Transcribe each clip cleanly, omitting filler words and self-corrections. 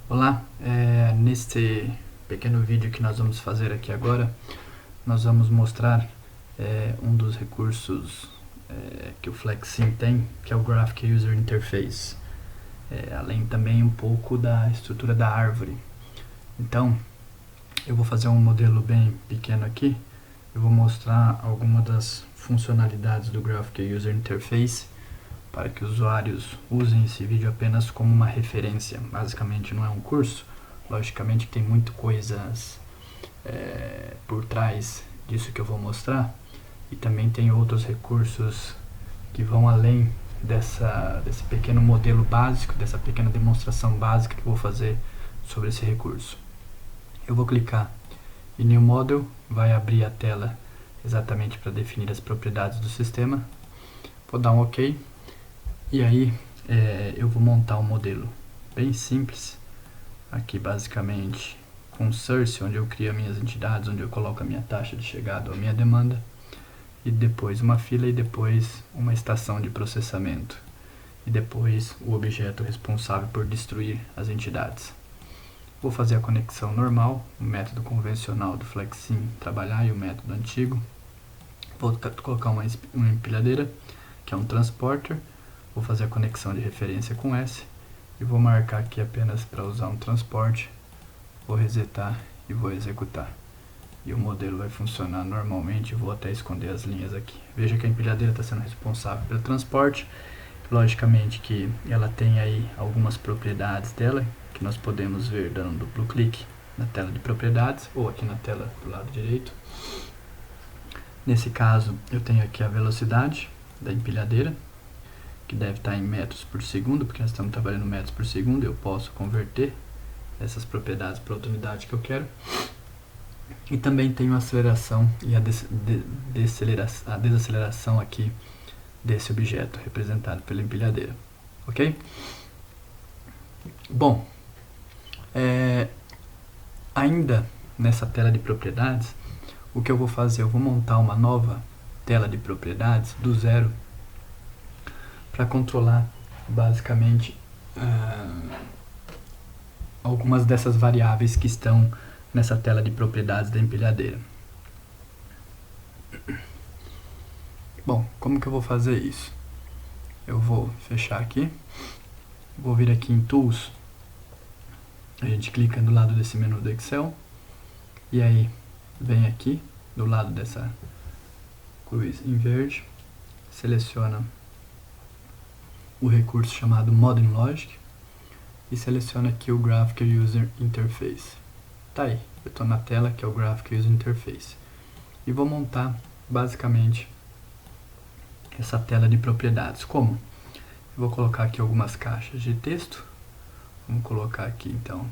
Olá, neste pequeno vídeo que nós vamos fazer aqui agora, nós vamos mostrar um dos recursos que o Flexsim tem, que é o Graphic User Interface, além também um pouco da estrutura da árvore. Então, eu vou fazer um modelo bem pequeno aqui, eu vou mostrar algumas das funcionalidades do Graphic User Interface, para que os usuários usem esse vídeo apenas como uma referência. Basicamente não é um curso, logicamente que tem muitas coisas por trás disso que eu vou mostrar, e também tem outros recursos que vão além desse pequeno modelo básico, dessa pequena demonstração básica que eu vou fazer sobre esse recurso. Eu vou clicar em New Model, vai abrir a tela exatamente para definir as propriedades do sistema, vou dar um OK. E aí eu vou montar um modelo bem simples, aqui basicamente com source, onde eu crio minhas entidades, onde eu coloco a minha taxa de chegada ou a minha demanda, e depois uma fila e depois uma estação de processamento, e depois o objeto responsável por destruir as entidades. Vou fazer a conexão normal, o método convencional do Flexsim trabalhar e o método antigo. Vou colocar uma empilhadeira, que é um transporter. Vou fazer a conexão de referência com S e vou marcar aqui apenas para usar um transporte. Vou resetar e vou executar. E o modelo vai funcionar normalmente. Vou até esconder as linhas aqui. Veja que a empilhadeira está sendo responsável pelo transporte. Logicamente que ela tem aí algumas propriedades dela, que nós podemos ver dando um duplo clique na tela de propriedades ou aqui na tela do lado direito. Nesse caso, eu tenho aqui a velocidade da empilhadeira, que deve estar em metros por segundo, porque nós estamos trabalhando metros por segundo. Eu posso converter essas propriedades para a outra unidade que eu quero. E também tenho a aceleração e a desaceleração aqui desse objeto, representado pela empilhadeira. Ok? Bom, ainda nessa tela de propriedades, o que eu vou fazer? Eu vou montar uma nova tela de propriedades do zero, para controlar basicamente algumas dessas variáveis que estão nessa tela de propriedades da empilhadeira. Bom, como que eu vou fazer isso? Eu vou fechar aqui, vou vir aqui em Tools, a gente clica do lado desse menu do Excel, e aí vem aqui do lado dessa cruz em verde, seleciona o recurso chamado Modern Logic e seleciona aqui o Graphic User Interface. Tá aí, eu estou na tela que é o Graphic User Interface. E vou montar basicamente essa tela de propriedades. Como? Eu vou colocar aqui algumas caixas de texto. Vamos colocar aqui então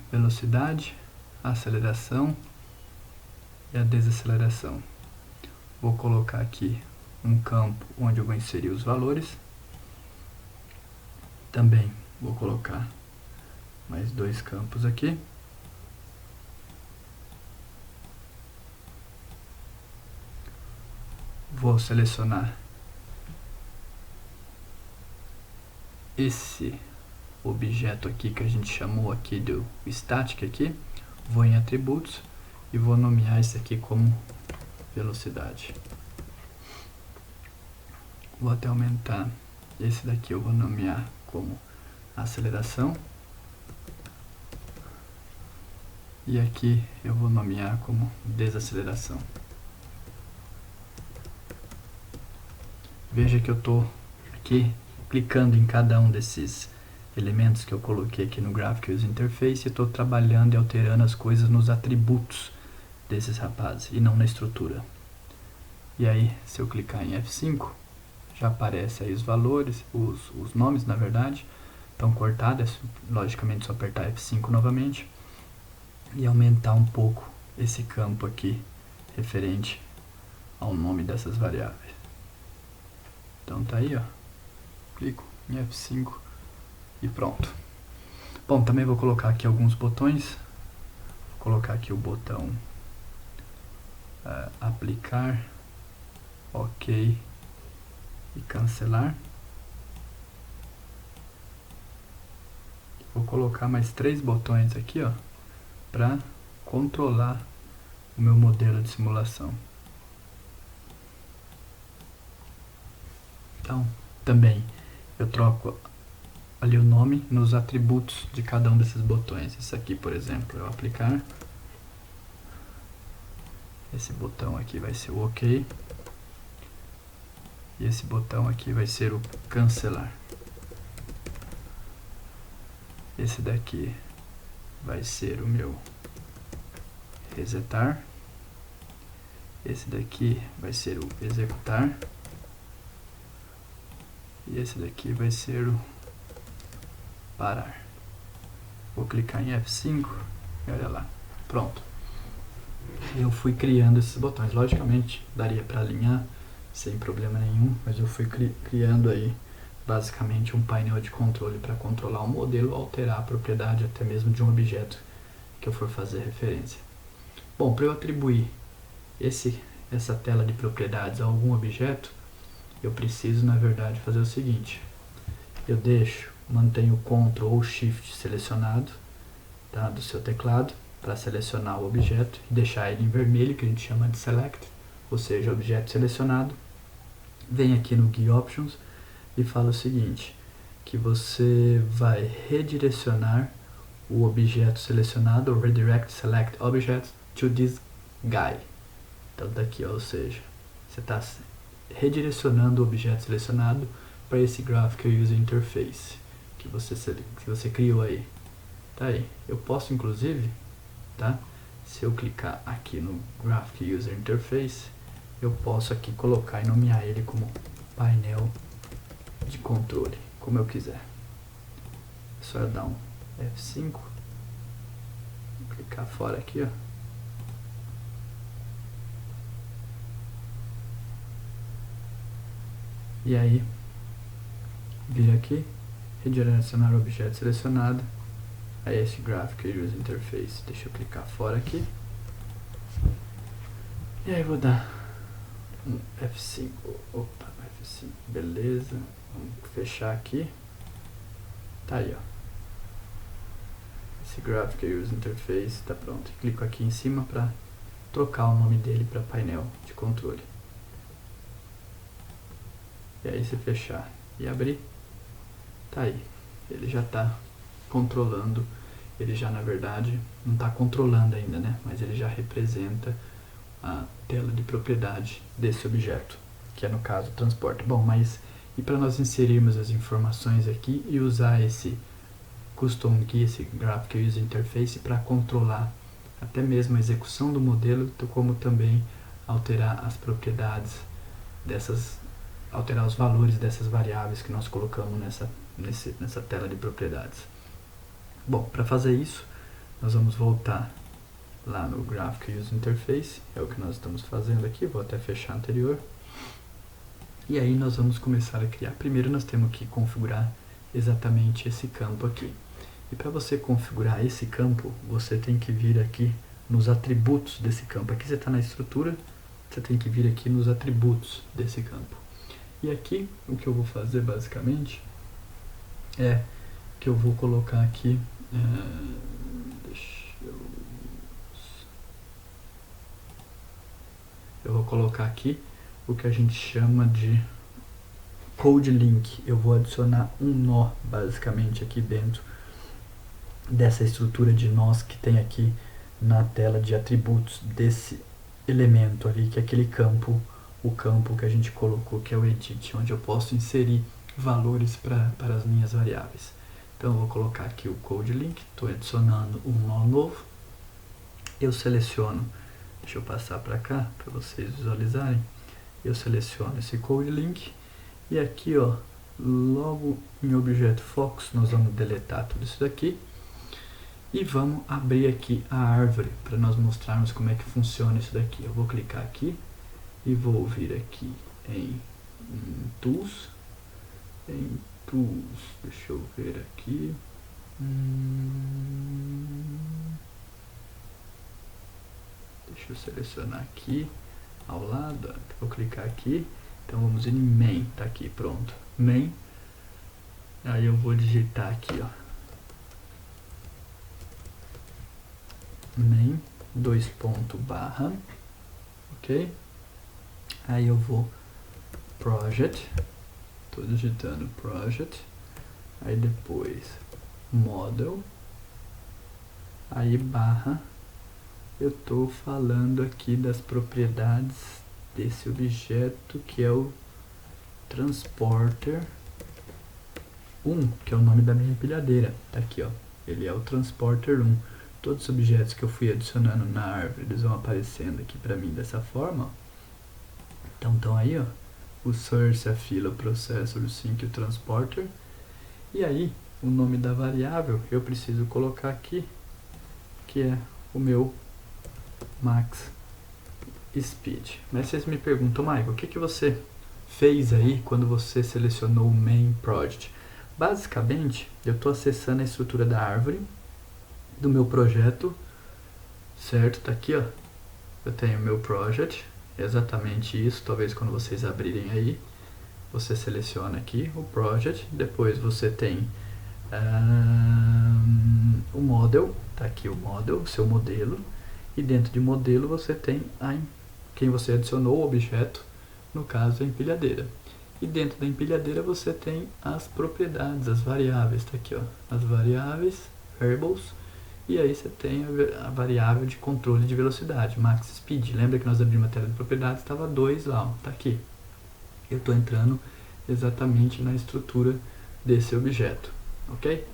velocidade, aceleração e a desaceleração. Vou colocar aqui um campo onde eu vou inserir os valores. Também vou colocar mais dois campos aqui. Vou selecionar esse objeto aqui que a gente chamou aqui do static aqui. Vou em atributos e vou nomear esse aqui como velocidade. Vou até aumentar. Esse daqui eu vou nomear como aceleração. E aqui eu vou nomear como desaceleração. Veja que eu estou aqui clicando em cada um desses elementos que eu coloquei aqui no Graphic User Interface e estou trabalhando e alterando as coisas nos atributos desses rapazes e não na estrutura. E aí, se eu clicar em F5, já aparece aí os valores, os nomes na verdade, estão cortados. Logicamente só apertar F5 novamente e aumentar um pouco esse campo aqui referente ao nome dessas variáveis. Então tá aí, ó. Clico em F5 e pronto. Bom, também vou colocar aqui alguns botões. Vou colocar aqui o botão aplicar, OK e cancelar. vou colocar mais 3 botões aqui, ó, para controlar o meu modelo de simulação. Então, também eu troco ali o nome nos atributos de cada um desses botões. Esse aqui, por exemplo, eu aplicar. Esse botão aqui vai ser o OK. E esse botão aqui vai ser o cancelar. Esse daqui vai ser o meu resetar. Esse daqui vai ser o executar. E esse daqui vai ser o parar. Vou clicar em F5 e olha lá. Pronto. Eu fui criando esses botões. Logicamente, daria para alinhar sem problema nenhum, mas eu fui criando aí basicamente um painel de controle para controlar o modelo, alterar a propriedade até mesmo de um objeto que eu for fazer referência. Bom, para eu atribuir essa tela de propriedades a algum objeto, eu preciso, na verdade, fazer o seguinte. Eu mantenho o Ctrl ou Shift selecionado, tá, do seu teclado, para selecionar o objeto e deixar ele em vermelho, que a gente chama de Select, ou seja, objeto selecionado. Vem aqui no GUI Options e fala o seguinte, que você vai redirecionar o objeto selecionado, ou Redirect Select Object to this guy. Então daqui, ó, ou seja, você está redirecionando o objeto selecionado para esse Graphical User Interface que você criou aí. Tá aí. Eu posso inclusive, tá? Se eu clicar aqui no Graphical User Interface, eu posso aqui colocar e nomear ele como painel de controle, como eu quiser. É só eu dar um F5, clicar fora aqui, ó. E aí, vir aqui, redirecionar o objeto selecionado a esse Graphical User Interface. Deixa eu clicar fora aqui. E aí vou dar um F5. Opa, F5. Beleza. Vamos fechar aqui. Tá aí, ó. Esse Graphical User Interface está pronto. Clico aqui em cima para trocar o nome dele para painel de controle. E aí se fechar e abrir, tá aí. Ele já está controlando, ele já na verdade não está controlando ainda, né? Mas ele já representa a tela de propriedade desse objeto, que é no caso o transporte. Bom, mas e para nós inserirmos as informações aqui e usar esse Custom Key, esse Graphical User Interface para controlar até mesmo a execução do modelo, como também alterar as propriedades dessas, alterar os valores dessas variáveis que nós colocamos nessa tela de propriedades. Bom, para fazer isso, nós vamos voltar lá no Graphical User Interface, é o que nós estamos fazendo aqui, vou até fechar anterior. E aí nós vamos começar a criar. Primeiro nós temos que configurar exatamente esse campo aqui. E para você configurar esse campo, você tem que vir aqui nos atributos desse campo. Aqui você está na estrutura, você tem que vir aqui nos atributos desse campo. E aqui, o que eu vou fazer basicamente é que eu vou colocar aqui, eu vou colocar aqui o que a gente chama de Code Link. Eu vou adicionar um nó basicamente aqui dentro dessa estrutura de nós que tem aqui na tela de atributos desse elemento ali, que é aquele campo, o campo que a gente colocou, que é o edit, onde eu posso inserir valores para as minhas variáveis. Então eu vou colocar aqui o Code Link, estou adicionando um nó novo, eu seleciono, deixa eu passar para cá para vocês visualizarem, eu seleciono esse Code Link e aqui, ó, logo em objeto Focus nós vamos deletar tudo isso daqui e vamos abrir aqui a árvore para nós mostrarmos como é que funciona isso daqui. Eu vou clicar aqui e vou vir aqui em Tools, deixa eu ver aqui, deixa eu selecionar aqui ao lado, vou clicar aqui, então vamos em Main, tá aqui, pronto, Main, aí eu vou digitar aqui, ó, main, dois pontos barra, ok? Aí eu vou project, estou digitando project, aí depois model, aí barra, eu estou falando aqui das propriedades desse objeto que é o transporter 1, que é o nome da minha empilhadeira, tá aqui ó, ele é o transporter 1. Todos os objetos que eu fui adicionando na árvore, eles vão aparecendo aqui para mim dessa forma, ó. Então estão aí ó, o source, a fila, o processor, o sync e o transporter. E aí, o nome da variável eu preciso colocar aqui, que é o meu max speed. Mas vocês me perguntam, Michael, o que você fez aí quando você selecionou o main project? Basicamente, eu estou acessando a estrutura da árvore do meu projeto, certo? Tá aqui, ó. Eu tenho o meu project, exatamente isso. Talvez quando vocês abrirem aí, você seleciona aqui o project, depois você tem o model, tá aqui o model, o seu modelo, e dentro de modelo você tem quem você adicionou o objeto, no caso a empilhadeira. E dentro da empilhadeira você tem as propriedades, as variáveis, tá aqui ó, as variáveis, variables, e aí você tem a variável de controle de velocidade, max speed. Lembra que nós abrimos a tela de propriedades, estava 2 lá, ó, tá aqui. Eu estou entrando exatamente na estrutura desse objeto, ok?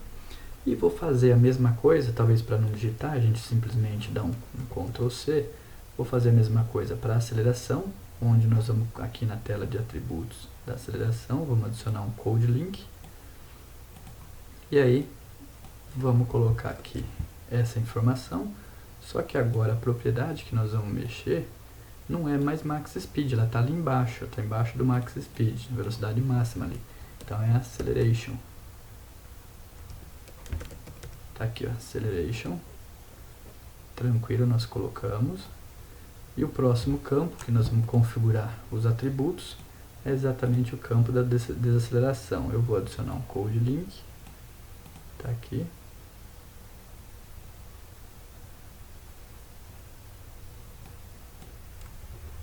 E vou fazer a mesma coisa, talvez para não digitar, a gente simplesmente dá um Ctrl C. Vou fazer a mesma coisa para a aceleração, onde nós vamos aqui na tela de atributos da aceleração, vamos adicionar um code link. E aí, vamos colocar aqui essa informação, só que agora a propriedade que nós vamos mexer não é mais max speed, ela está ali embaixo, está embaixo do max speed, velocidade máxima ali. Então é acceleration. Tá aqui ó, acceleration. Tranquilo, nós colocamos. E o próximo campo que nós vamos configurar os atributos é exatamente o campo da desaceleração. Eu vou adicionar um code link. Tá aqui.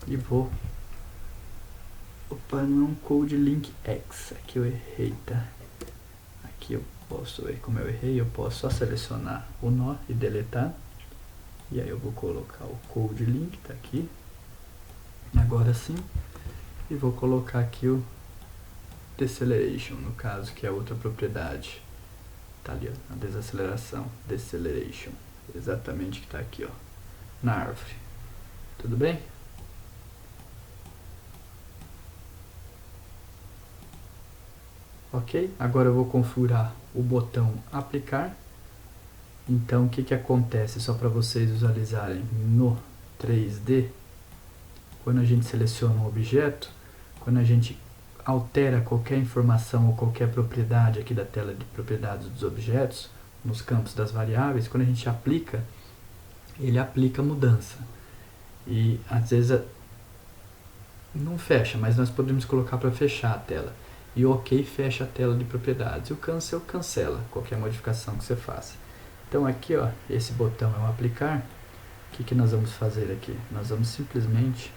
E vou... Opa, não é um code link X. Aqui eu errei, tá? Aqui eu posso ver como eu errei. Eu posso só selecionar o nó e deletar. E aí eu vou colocar o code link, tá aqui. Agora sim. E vou colocar aqui o deceleration, no caso, que é outra propriedade. Tá ali, ó, a desaceleração, deceleration. Exatamente que tá aqui, ó, na árvore. Tudo bem? Ok? Agora eu vou configurar o botão aplicar. Então, o que acontece, só para vocês visualizarem no 3D, quando a gente seleciona um objeto, quando a gente altera qualquer informação ou qualquer propriedade aqui da tela de propriedades dos objetos, nos campos das variáveis, quando a gente aplica, ele aplica mudança. E às vezes não fecha, mas nós podemos colocar para fechar a tela. E o OK fecha a tela de propriedades. E o cancel cancela qualquer modificação que você faça. Então aqui, ó, esse botão é o aplicar. O que nós vamos fazer aqui? Nós vamos simplesmente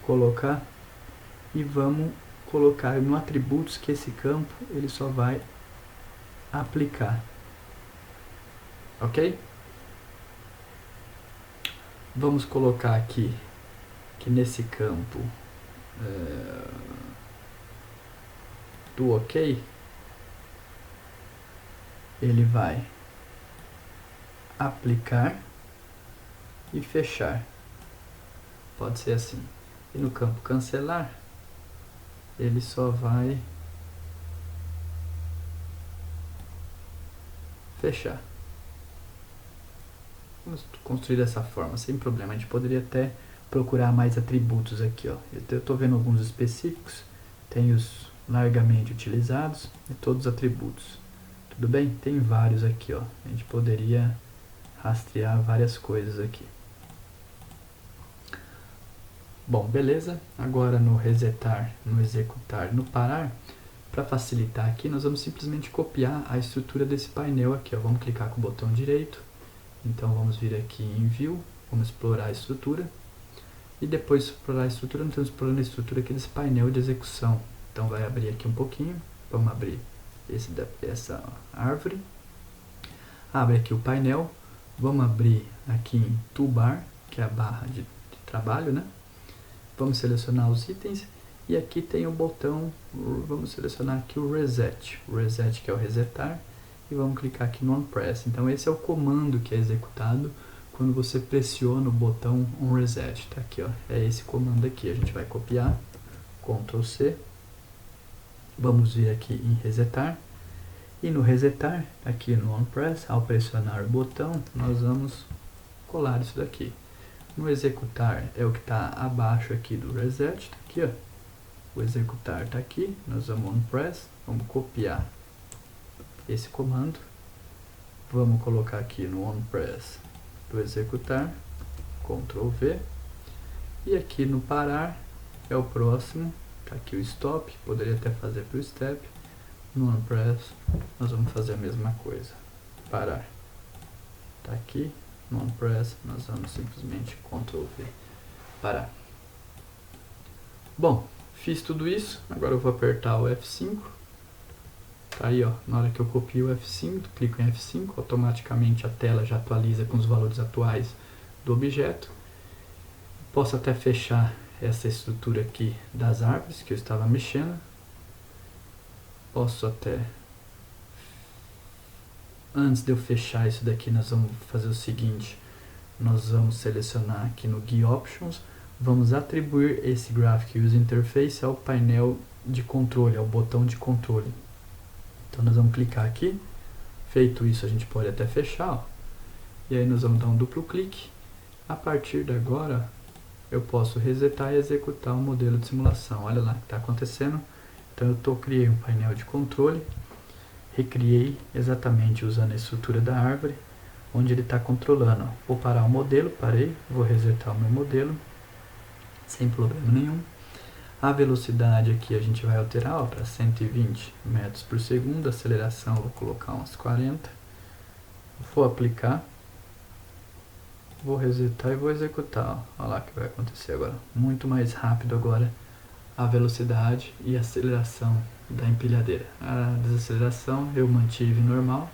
colocar e vamos colocar no atributos que esse campo ele só vai aplicar. Ok? Vamos colocar aqui que nesse campo do OK ele vai aplicar e fechar. Pode ser assim. E no campo cancelar, ele só vai fechar. Vamos construir dessa forma, sem problema. A gente poderia até procurar mais atributos aqui, ó. Eu estou vendo alguns específicos, tem os largamente utilizados e todos os atributos. Tudo bem? Tem vários aqui, ó. A gente poderia rastrear várias coisas aqui. Bom, beleza. Agora no resetar, no executar, no parar, para facilitar aqui, nós vamos simplesmente copiar a estrutura desse painel aqui, ó. Vamos clicar com o botão direito Então vamos vir aqui em View, vamos explorar a estrutura. E depois de explorar a estrutura, nós estamos explorando a estrutura aqui desse painel de execução. Então vai abrir aqui um pouquinho, vamos abrir essa árvore. Abre aqui o painel, vamos abrir aqui em Toolbar, que é a barra de trabalho, né? Vamos selecionar os itens e aqui tem o botão, vamos selecionar aqui o Reset. O Reset que é o resetar e vamos clicar aqui no OnPress. Então esse é o comando que é executado quando você pressiona o botão OnReset. Tá aqui, ó, é esse comando aqui. A gente vai copiar, Ctrl C. Vamos vir aqui em resetar. E no resetar, aqui no OnPress, ao pressionar o botão, nós vamos colar isso daqui. No executar é o que está abaixo aqui do reset, tá aqui, ó. O executar está aqui, nós vamos OnPress, vamos copiar esse comando. Vamos colocar aqui no OnPress do executar, Ctrl V. E aqui no parar é o próximo, tá aqui o stop, poderia até fazer para o step. No OnPress nós vamos fazer a mesma coisa, parar. Tá aqui, no OnPress nós vamos simplesmente Ctrl V, parar. Bom, fiz tudo isso, agora eu vou apertar o F5. Tá aí, ó, na hora que eu copio o F5, clico em F5, automaticamente a tela já atualiza com os valores atuais do objeto. Posso até fechar essa estrutura aqui das árvores que eu estava mexendo. Posso até, antes de eu fechar isso daqui, nós vamos fazer o seguinte, nós vamos selecionar aqui no GUI Options, vamos atribuir esse Graphic User Interface ao painel de controle, ao botão de controle. Então nós vamos clicar aqui, feito isso a gente pode até fechar, ó. E aí nós vamos dar um duplo clique. A partir de agora eu posso resetar e executar o modelo de simulação. Olha lá o que está acontecendo. Então eu criei um painel de controle, recriei exatamente usando a estrutura da árvore, onde ele está controlando. Vou parar o modelo, parei, vou resetar o meu modelo, sem problema nenhum. A velocidade aqui a gente vai alterar para 120 metros por segundo, a aceleração vou colocar uns 40, vou aplicar, vou resetar e vou executar. Olha lá o que vai acontecer agora, muito mais rápido agora a velocidade e a aceleração da empilhadeira. A desaceleração eu mantive normal.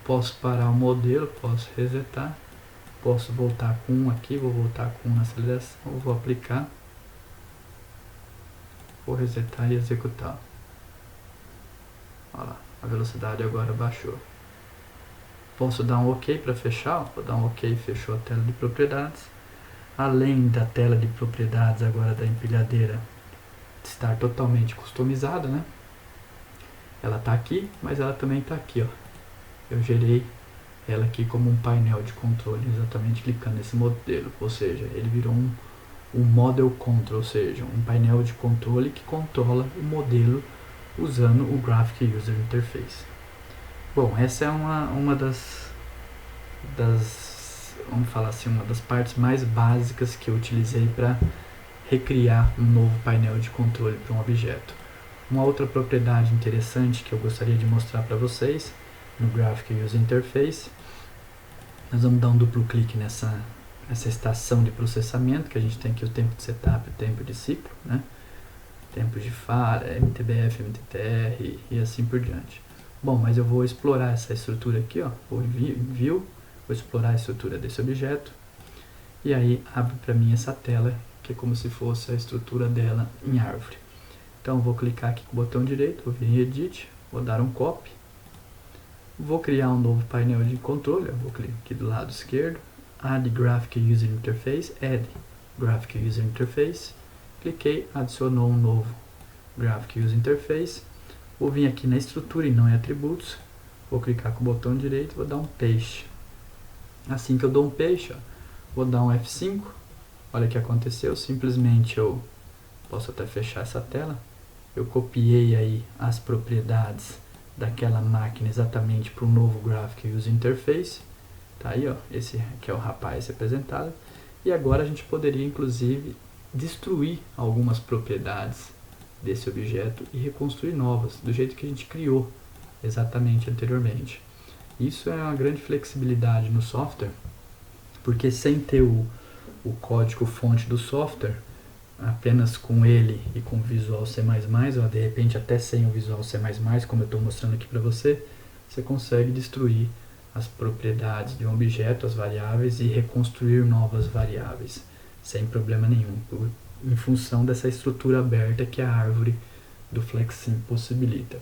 Posso parar o modelo, posso resetar, posso voltar com 1 aqui, vou voltar com 1 na aceleração, vou aplicar, vou resetar e executar. Olha lá, a velocidade agora baixou. Posso dar um OK para fechar, vou dar um OK, fechou a tela de propriedades. Além da tela de propriedades agora da empilhadeira estar totalmente customizada, né? Ela está aqui, mas ela também está aqui, ó. Eu gerei ela aqui como um painel de controle, exatamente clicando nesse modelo, ou seja, ele virou um Model Control, ou seja, um painel de controle que controla o modelo usando o Graphic User Interface. Bom, essa é uma das vamos falar assim, uma das partes mais básicas que eu utilizei para recriar um novo painel de controle para um objeto. Uma outra propriedade interessante que eu gostaria de mostrar para vocês no Graphic User Interface, nós vamos dar um duplo clique nessa estação de processamento, que a gente tem aqui o tempo de setup e o tempo de ciclo, né? Tempo de falha, MTBF, MTTR e assim por diante. Bom, mas eu vou explorar essa estrutura aqui, ó, vou em View, vou explorar a estrutura desse objeto, e aí abre para mim essa tela, que é como se fosse a estrutura dela em árvore. Então vou clicar aqui com o botão direito, vou vir em Edit, vou dar um Copy, vou criar um novo painel de controle, eu vou clicar aqui do lado esquerdo, Add Graphic User Interface, Add Graphic User Interface, cliquei, adicionou um novo Graphic User Interface, vou vir aqui na estrutura e não em atributos, vou clicar com o botão direito, vou dar um Paste. Assim que eu dou um Paste, ó, vou dar um F5, olha o que aconteceu, simplesmente eu posso até fechar essa tela, eu copiei aí as propriedades daquela máquina exatamente para o novo Graphic User Interface, tá aí, ó, esse aqui é o rapaz representado, e agora a gente poderia inclusive destruir algumas propriedades desse objeto e reconstruir novas, do jeito que a gente criou exatamente anteriormente. Isso é uma grande flexibilidade no software, porque sem ter o código fonte do software, apenas com ele e com o Visual C++, ou de repente até sem o Visual C++, como eu estou mostrando aqui para você, você consegue destruir as propriedades de um objeto, as variáveis, e reconstruir novas variáveis, sem problema nenhum, em função dessa estrutura aberta que a árvore do FlexSim possibilita.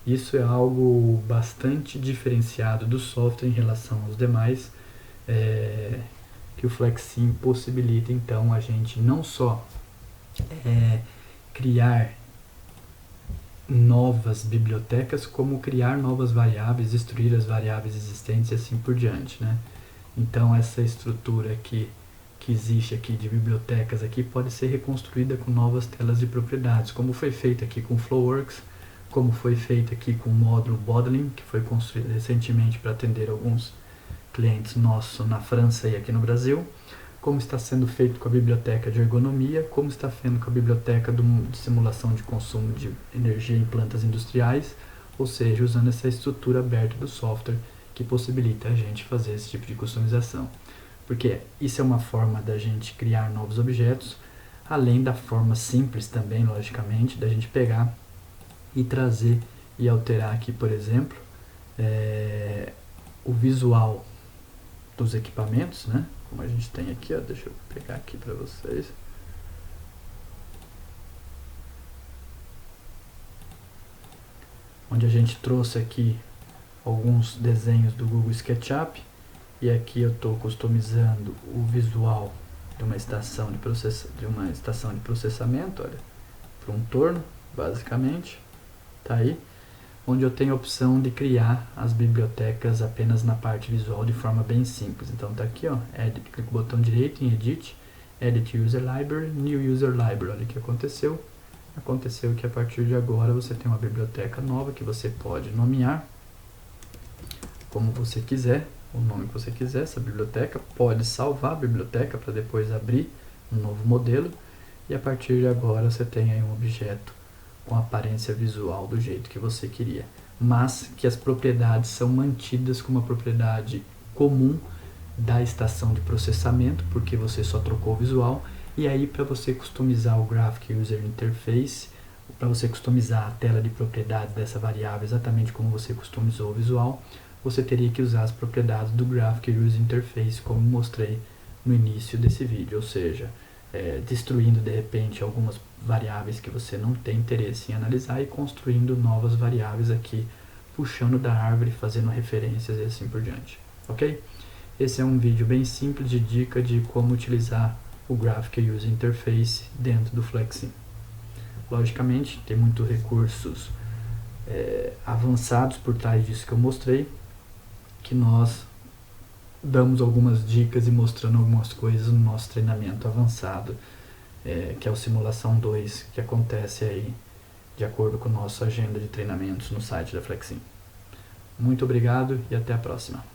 Isso é algo bastante diferenciado do software em relação aos demais, que o FlexSim possibilita então a gente não só criar novas bibliotecas, como criar novas variáveis, destruir as variáveis existentes e assim por diante, né? Então essa estrutura aqui que existe aqui de bibliotecas aqui pode ser reconstruída com novas telas de propriedades, como foi feito aqui com Flowworks, como foi feito aqui com o módulo Bodlin, que foi construído recentemente para atender alguns clientes nossos na França e aqui no Brasil, como está sendo feito com a biblioteca de ergonomia, como está sendo com a biblioteca de simulação de consumo de energia em plantas industriais, ou seja, usando essa estrutura aberta do software que possibilita a gente fazer esse tipo de customização. Porque isso é uma forma da gente criar novos objetos, além da forma simples também, logicamente, da gente pegar e trazer e alterar aqui, por exemplo, o visual dos equipamentos, né? Como a gente tem aqui, ó, deixa eu pegar aqui para vocês. Onde a gente trouxe aqui alguns desenhos do Google SketchUp, e aqui eu estou customizando o visual de uma estação de processamento, olha, para um torno, basicamente, tá aí, onde eu tenho a opção de criar as bibliotecas apenas na parte visual de forma bem simples. Então tá aqui, ó, Edit, clico no botão direito em Edit, Edit User Library, New User Library. Olha o que aconteceu. Aconteceu que a partir de agora você tem uma biblioteca nova que você pode nomear como você quiser, o nome que você quiser, essa biblioteca, pode salvar a biblioteca para depois abrir um novo modelo, e a partir de agora você tem aí um objeto com a aparência visual do jeito que você queria, mas que as propriedades são mantidas como a propriedade comum da estação de processamento, porque você só trocou o visual. E aí, para você customizar o Graphic User Interface, para você customizar a tela de propriedades dessa variável exatamente como você customizou o visual, você teria que usar as propriedades do Graphic User Interface, como mostrei no início desse vídeo, ou seja, destruindo de repente algumas variáveis que você não tem interesse em analisar e construindo novas variáveis aqui, puxando da árvore, fazendo referências e assim por diante, ok? Esse é um vídeo bem simples de dica de como utilizar o Graphic User Interface dentro do FlexSim. Logicamente, tem muitos recursos avançados por trás disso que eu mostrei, que nós damos algumas dicas e mostrando algumas coisas no nosso treinamento avançado, que é o Simulação 2, que acontece aí de acordo com a nossa agenda de treinamentos no site da FlexSim. Muito obrigado e até a próxima.